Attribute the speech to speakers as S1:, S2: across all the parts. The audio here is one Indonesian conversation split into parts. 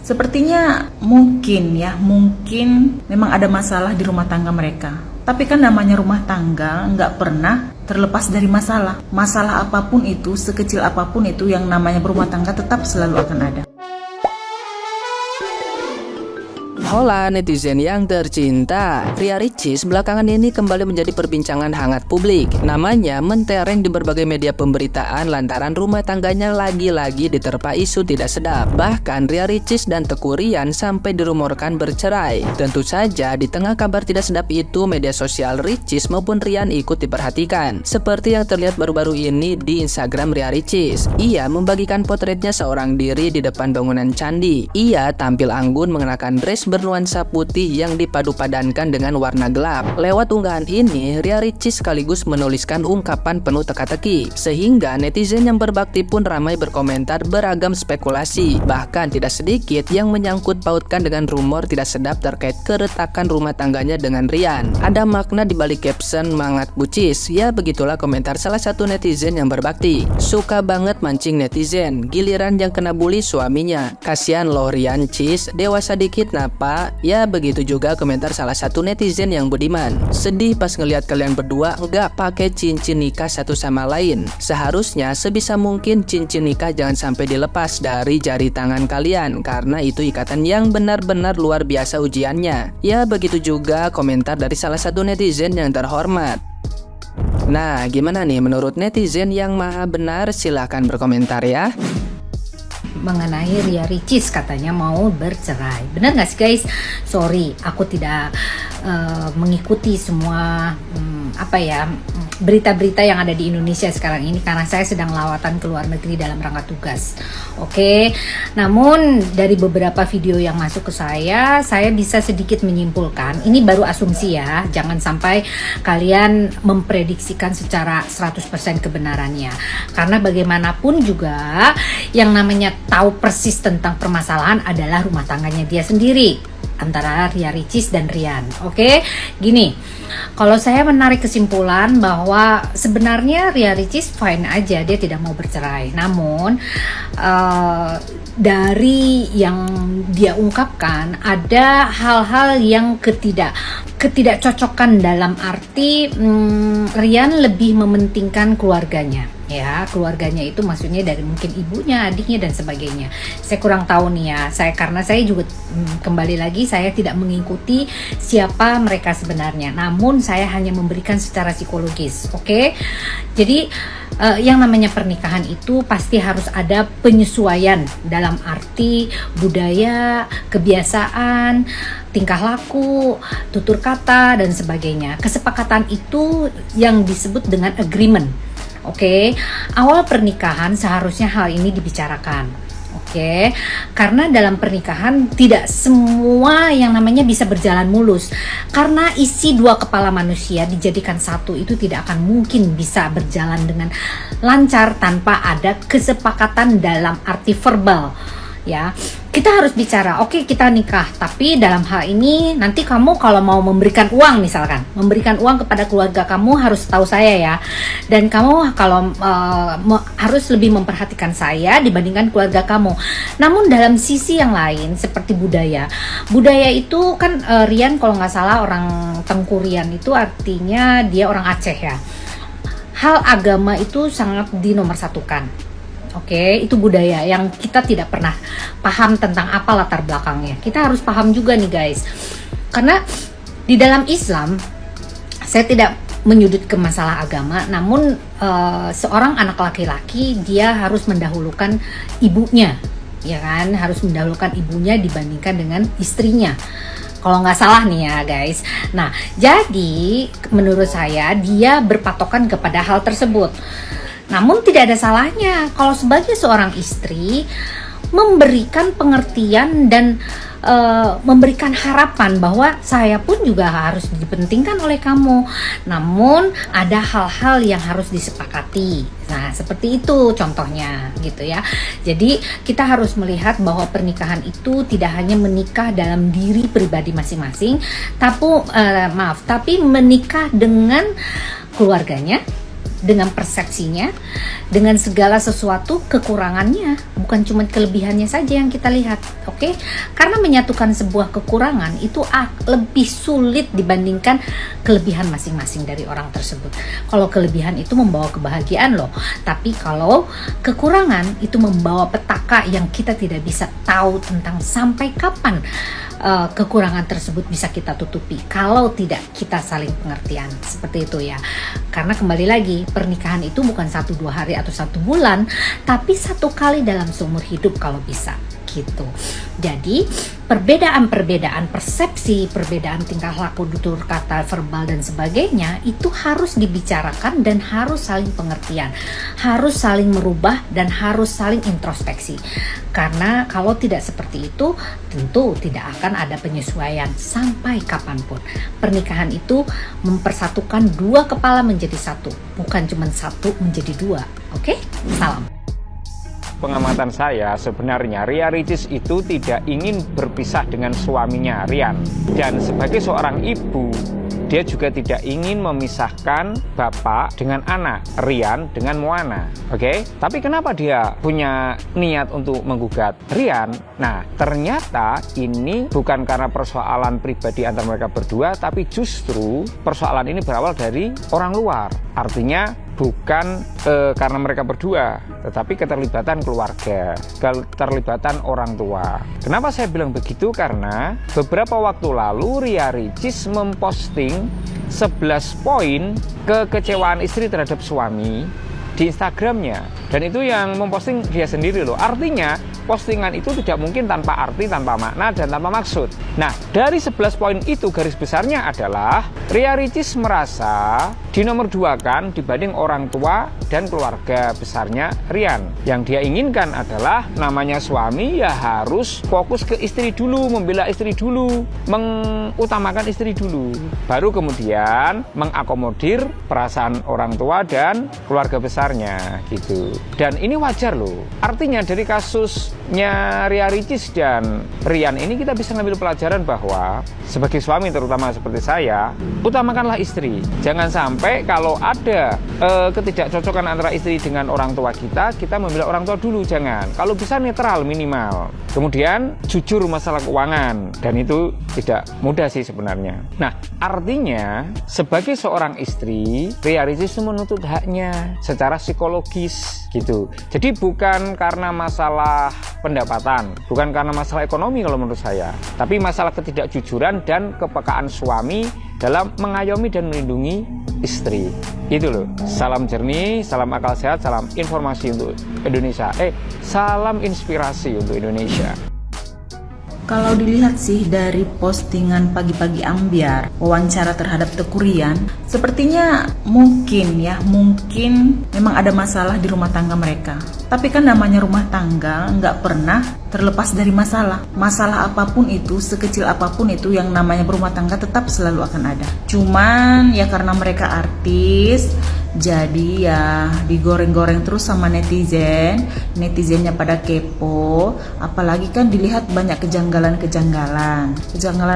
S1: Sepertinya mungkin memang ada masalah di rumah tangga mereka. Tapi kan namanya rumah tangga nggak pernah terlepas dari masalah. Masalah apapun itu, sekecil apapun itu, yang namanya berumah tangga tetap selalu akan ada.
S2: Hola netizen yang tercinta, Ria Ricis belakangan ini kembali menjadi perbincangan hangat publik. Namanya mentereng di berbagai media pemberitaan lantaran rumah tangganya lagi-lagi diterpa isu tidak sedap. Bahkan Ria Ricis dan Teuku Ryan sampai dirumorkan bercerai. Tentu saja di tengah kabar tidak sedap itu, media sosial Ricis maupun Ryan ikut diperhatikan. Seperti yang terlihat baru-baru ini di Instagram Ria Ricis. Ia membagikan potretnya seorang diri di depan bangunan candi. Ia tampil anggun mengenakan dress bernuansa putih yang dipadu-padankan dengan warna gelap. Lewat unggahan ini, Ria Ricis sekaligus menuliskan ungkapan penuh teka-teki, sehingga netizen yang berbakti pun ramai berkomentar beragam spekulasi. Bahkan tidak sedikit yang menyangkut pautkan dengan rumor tidak sedap terkait keretakan rumah tangganya dengan Ryan. Ada makna di balik caption "Mangat Bucis". Ya begitulah komentar salah satu netizen yang berbakti. Suka banget mancing netizen, giliran yang kena bully suaminya. Kasihan loh Ryan Cis, dewasa dikit napa? Ya begitu juga komentar salah satu netizen yang budiman. Sedih pas ngelihat kalian berdua nggak pakai cincin nikah satu sama lain. Seharusnya sebisa mungkin cincin nikah jangan sampai dilepas dari jari tangan kalian, karena itu ikatan yang benar-benar luar biasa ujiannya. Ya begitu juga komentar dari salah satu netizen yang terhormat. Nah, gimana nih menurut netizen yang maha benar? Silahkan berkomentar ya.
S3: Mengenai Ria Ricis katanya mau bercerai. Benar nggak sih guys? Sorry, aku tidak mengikuti semua berita-berita yang ada di Indonesia sekarang ini karena saya sedang lawatan ke luar negeri dalam rangka tugas. Oke. Namun dari beberapa video yang masuk ke saya bisa sedikit menyimpulkan. Ini baru asumsi ya. Jangan sampai kalian memprediksikan secara 100% kebenarannya. Karena bagaimanapun juga yang namanya tahu persis tentang permasalahan adalah rumah tangganya dia sendiri, antara Ria Ricis dan Ryan. Oke, gini, kalau saya menarik kesimpulan bahwa sebenarnya Ria Ricis fine aja, dia tidak mau bercerai. Namun dari yang dia ungkapkan ada hal-hal yang ketidakcocokan, dalam arti Ryan lebih mementingkan keluarganya. Ya, keluarganya itu maksudnya dari mungkin ibunya, adiknya dan sebagainya. Saya kurang tahu nih ya. Karena saya juga kembali lagi saya tidak mengikuti siapa mereka sebenarnya. Namun saya hanya memberikan secara psikologis. Oke. Jadi yang namanya pernikahan itu pasti harus ada penyesuaian dalam arti budaya, kebiasaan, tingkah laku, tutur kata dan sebagainya. Kesepakatan itu yang disebut dengan agreement. Oke, awal pernikahan seharusnya hal ini dibicarakan. Oke, karena dalam pernikahan tidak semua yang namanya bisa berjalan mulus. Karena isi dua kepala manusia dijadikan satu itu tidak akan mungkin bisa berjalan dengan lancar tanpa ada kesepakatan dalam arti verbal. Ya, kita harus bicara, oke, kita nikah, tapi dalam hal ini nanti kamu kalau mau memberikan uang, misalkan memberikan uang kepada keluarga kamu harus tahu saya ya, dan kamu kalau harus lebih memperhatikan saya dibandingkan keluarga kamu. Namun dalam sisi yang lain seperti budaya itu kan Ryan kalau nggak salah orang Teuku Ryan itu artinya dia orang Aceh ya. Hal agama itu sangat dinomorsatukan. Oke, itu budaya yang kita tidak pernah paham tentang apa latar belakangnya. Kita harus paham juga nih guys. Karena di dalam Islam, saya tidak menyudut ke masalah agama, namun seorang anak laki-laki dia harus mendahulukan ibunya, ya kan? Harus mendahulukan ibunya dibandingkan dengan istrinya. Kalau nggak salah nih ya guys. Nah, jadi menurut saya dia berpatokan kepada hal tersebut. Namun tidak ada salahnya kalau sebagai seorang istri memberikan pengertian dan memberikan harapan bahwa saya pun juga harus dipentingkan oleh kamu. Namun ada hal-hal yang harus disepakati. Nah, seperti itu contohnya gitu ya. Jadi kita harus melihat bahwa pernikahan itu tidak hanya menikah dalam diri pribadi masing-masing, tapi menikah dengan keluarganya, dengan persepsinya, dengan segala sesuatu kekurangannya, bukan cuma kelebihannya saja yang kita lihat, oke? Karena menyatukan sebuah kekurangan itu lebih sulit dibandingkan kelebihan masing-masing dari orang tersebut. Kalau kelebihan itu membawa kebahagiaan loh, tapi kalau kekurangan itu membawa petaka yang kita tidak bisa tahu tentang sampai kapan kekurangan tersebut bisa kita tutupi kalau tidak kita saling pengertian, seperti itu ya. Karena kembali lagi, pernikahan itu bukan 1-2 hari atau 1 bulan, tapi 1 kali dalam seumur hidup kalau bisa gitu. Jadi perbedaan persepsi, perbedaan tingkah laku, tutur kata, verbal dan sebagainya itu harus dibicarakan dan harus saling pengertian, harus saling merubah dan harus saling introspeksi. Karena kalau tidak seperti itu, tentu tidak akan ada penyesuaian sampai kapanpun. Pernikahan itu mempersatukan 2 kepala menjadi 1, bukan cuma 1 menjadi 2. Oke? Salam.
S4: Pengamatan saya, sebenarnya Ria Ricis itu tidak ingin berpisah dengan suaminya Rian. Dan sebagai seorang ibu, dia juga tidak ingin memisahkan bapak dengan anak, Rian dengan Moana. Oke? Tapi kenapa dia punya niat untuk menggugat Rian? Nah, ternyata ini bukan karena persoalan pribadi antara mereka berdua, tapi justru persoalan ini berawal dari orang luar. Artinya bukan karena mereka berdua, tetapi keterlibatan keluarga, keterlibatan orang tua. Kenapa saya bilang begitu? Karena beberapa waktu lalu Ria Ricis memposting 11 poin kekecewaan istri terhadap suami di Instagramnya. Dan itu yang memposting dia sendiri loh. Artinya postingan itu tidak mungkin tanpa arti, tanpa makna, dan tanpa maksud. Nah, dari 11 poin itu garis besarnya adalah Ria Ricis merasa dinomor 2-kan dibanding orang tua dan keluarga besarnya Rian. Yang dia inginkan adalah namanya suami ya harus fokus ke istri dulu, membela istri dulu, mengutamakan istri dulu. Baru kemudian mengakomodir perasaan orang tua dan keluarga besarnya gitu. Dan ini wajar loh. Artinya dari kasusnya Ria Ricis dan Rian ini kita bisa ngambil pelajaran bahwa sebagai suami terutama seperti saya, utamakanlah istri. Jangan sampai kalau ada ketidakcocokan antara istri dengan orang tua kita membela orang tua dulu, jangan. Kalau bisa netral minimal. Kemudian jujur masalah keuangan, dan itu tidak mudah sih sebenarnya. Nah, artinya sebagai seorang istri, Ria Ricis menuntut haknya secara psikologis gitu. Jadi bukan karena masalah pendapatan, bukan karena masalah ekonomi kalau menurut saya, tapi masalah ketidakjujuran dan kepekaan suami dalam mengayomi dan melindungi istri. Itu loh. Salam jernih, salam akal sehat, salam informasi untuk Indonesia. Salam inspirasi untuk Indonesia.
S1: Kalau dilihat sih dari postingan pagi-pagi Ambyar, wawancara terhadap Teuku Ryan, sepertinya mungkin memang ada masalah di rumah tangga mereka. Tapi kan namanya rumah tangga nggak pernah terlepas dari masalah. Masalah apapun itu, sekecil apapun itu, yang namanya berumah tangga tetap selalu akan ada. Cuman ya karena mereka artis, jadi ya digoreng-goreng terus sama netizennya pada kepo. Apalagi kan dilihat banyak kejanggalan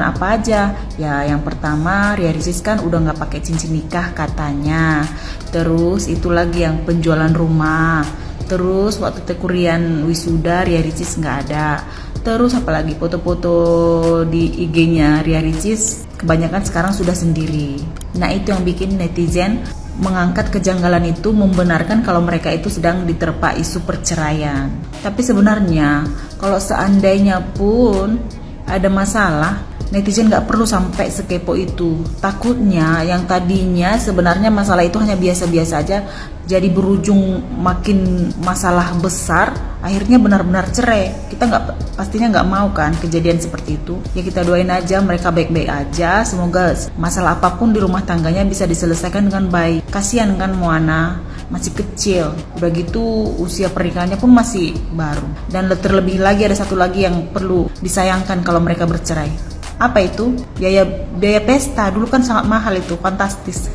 S1: apa aja ya. Yang pertama, Ria Ricis kan udah nggak pakai cincin nikah katanya. Terus itu lagi yang penjualan rumah. Terus waktu Teuku Ryan wisuda, Ria Ricis nggak ada. Terus apalagi foto-foto di IG-nya Ria Ricis kebanyakan sekarang sudah sendiri. Nah, itu yang bikin netizen mengangkat kejanggalan itu, membenarkan kalau mereka itu sedang diterpa isu perceraian. Tapi sebenarnya kalau seandainya pun ada masalah, netizen nggak perlu sampai sekepo itu. Takutnya yang tadinya sebenarnya masalah itu hanya biasa-biasa aja, jadi berujung makin masalah besar, akhirnya benar-benar cerai. Kita pastinya nggak mau kan kejadian seperti itu. Ya kita doain aja mereka baik-baik aja. Semoga masalah apapun di rumah tangganya bisa diselesaikan dengan baik. Kasihan kan Moana, masih kecil. Udah gitu usia pernikahannya pun masih baru. Dan terlebih lagi ada satu lagi yang perlu disayangkan kalau mereka bercerai. Apa itu? Biaya pesta dulu kan sangat mahal itu, fantastis.